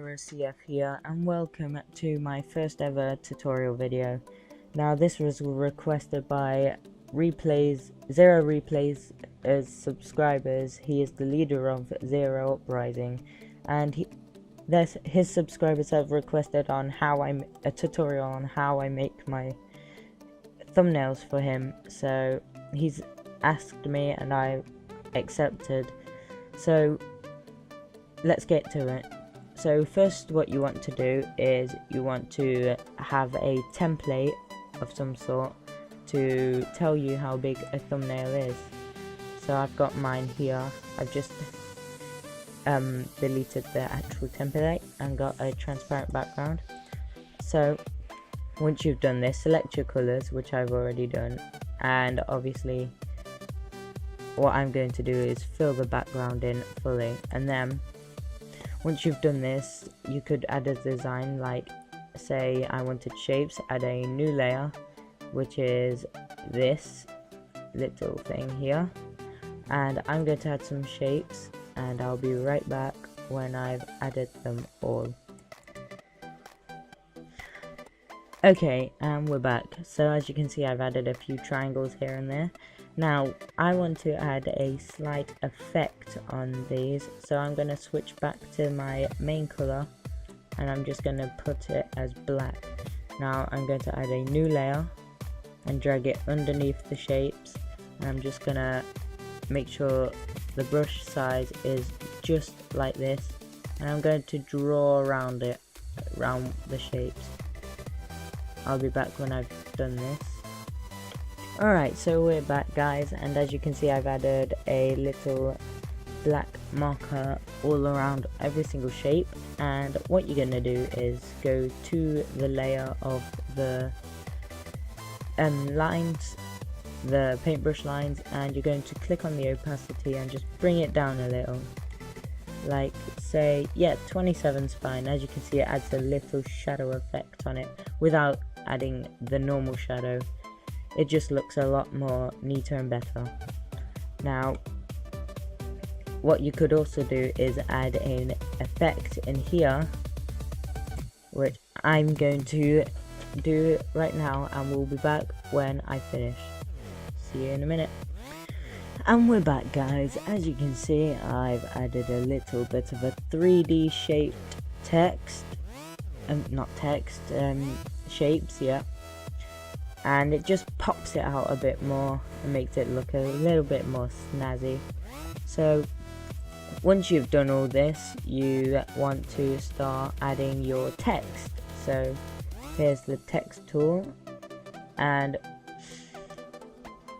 XeroCF here, and welcome to my first ever tutorial video. Now this was requested by Replayz as subscribers. He is the leader of Xero Uprising, and his subscribers have requested on a tutorial on how I make my thumbnails for him. So he's asked me and I accepted. So let's get to it. So first, what you want to do is you want to have a template of some sort to tell you how big a thumbnail is. So I've got mine here. I've just deleted the actual template and got a transparent background. So once you've done this, select your colors, which I've already done, and obviously what I'm going to do is fill the background in fully. And then once you've done this, you could add a design, like say I wanted shapes, add a new layer, which is this little thing here, and I'm going to add some shapes, and I'll be right back when I've added them all. Okay, and we're back. So as you can see, I've added a few triangles here and there. Now I want to add a slight effect on these, so I'm going to switch back to my main color and I'm just going to put it as black. Now I'm going to add a new layer and drag it underneath the shapes, and I'm just going to make sure the brush size is just like this, and I'm going to draw around it, around the shapes. I'll be back when I've done this. Alright, so we're back, guys, and as you can see, I've added a little black marker all around every single shape. And what you're going to do is go to the layer of the lines, the paintbrush lines, and you're going to click on the opacity and just bring it down a little. Like, say, yeah, 27's fine. As you can see, it adds a little shadow effect on it without adding the normal shadow. It just looks a lot more neater and better. Now, what you could also do is add an effect in here, which I'm going to do right now, and we'll be back when I finish. See you in a minute. And we're back, guys. As you can see, I've added a little bit of a 3D shaped text, shapes, yeah. And it just pops it out a bit more and makes it look a little bit more snazzy. So once you've done all this, you want to start adding your text. So here's the text tool, and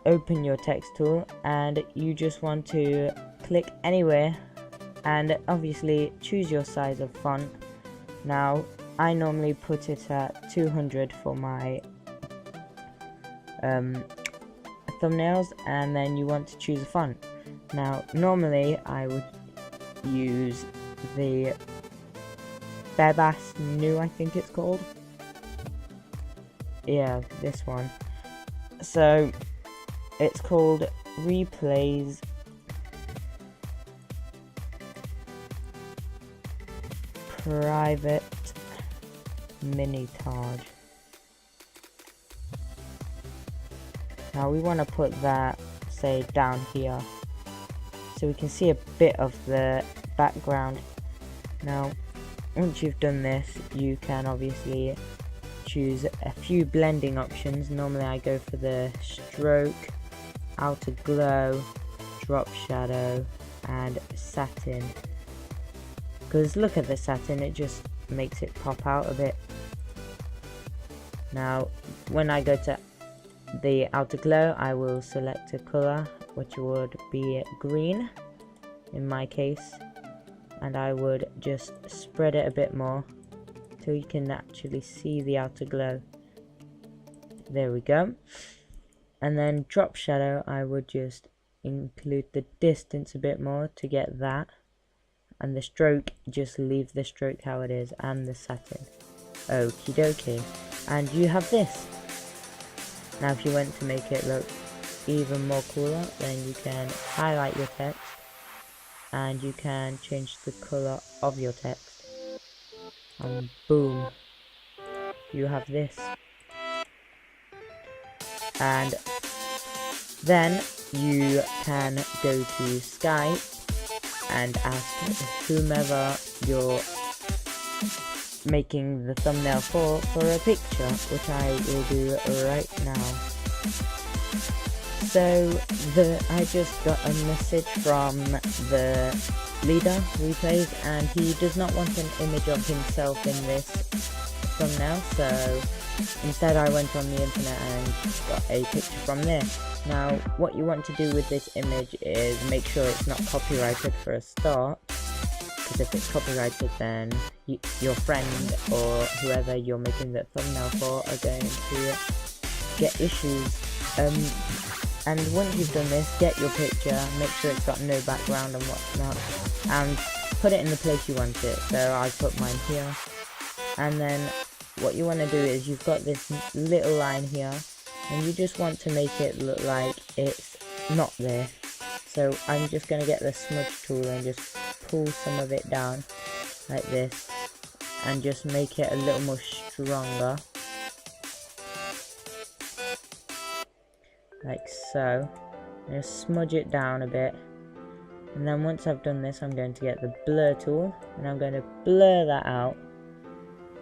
open your text tool, and you just want to click anywhere and obviously choose your size of font. Now I normally put it at 200 for my thumbnails, and then you want to choose a font. Now normally I would use the Bebas New, I think it's called, yeah, this one. So it's called Replayz Private Minitage. Now we want to put that, say, down here so we can see a bit of the background. Now once you've done this, you can obviously choose a few blending options. Normally I go for the stroke, outer glow, drop shadow, and satin, because look at the satin, it just makes it pop out a bit. Now when I go to the outer glow, I will select a color, which would be green in my case, and I would just spread it a bit more till you can actually see the outer glow. There we go. And then drop shadow, I would just include the distance a bit more to get that, and the stroke, just leave the stroke how it is, and the satin. Okie dokie, and you have this. Now if you want to make it look even more cooler, then you can highlight your text and you can change the color of your text. and boom, you have this. And then you can go to Skype and ask whomever you're making the thumbnail for a picture, which I will do right now. So I just got a message from the leader, Replayz, and he does not want an image of himself in this thumbnail, so instead I went on the internet and got a picture from there. Now what you want to do with this image is make sure it's not copyrighted for a start, because if it's copyrighted then your friend or whoever you're making the thumbnail for are going to get issues. And once you've done this, get your picture, make sure it's got no background and whatnot, and put it in the place you want it. So I put mine here, and then what you want to do is you've got this little line here, and you just want to make it look like it's not there. So I'm just going to get the smudge tool and just pull some of it down like this, and just make it a little more stronger. Like so. I'm going to smudge it down a bit, and then once I've done this I'm going to get the blur tool and I'm going to blur that out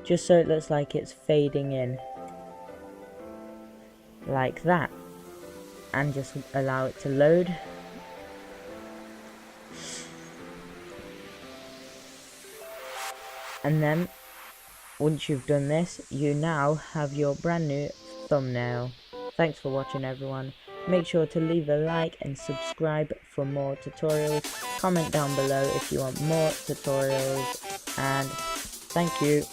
just so it looks like it's fading in like that, and just allow it to load. And then once you've done this, you now have your brand new thumbnail. Thanks for watching everyone. Make sure to leave a like and subscribe for more tutorials. Comment down below if you want more tutorials, and thank you.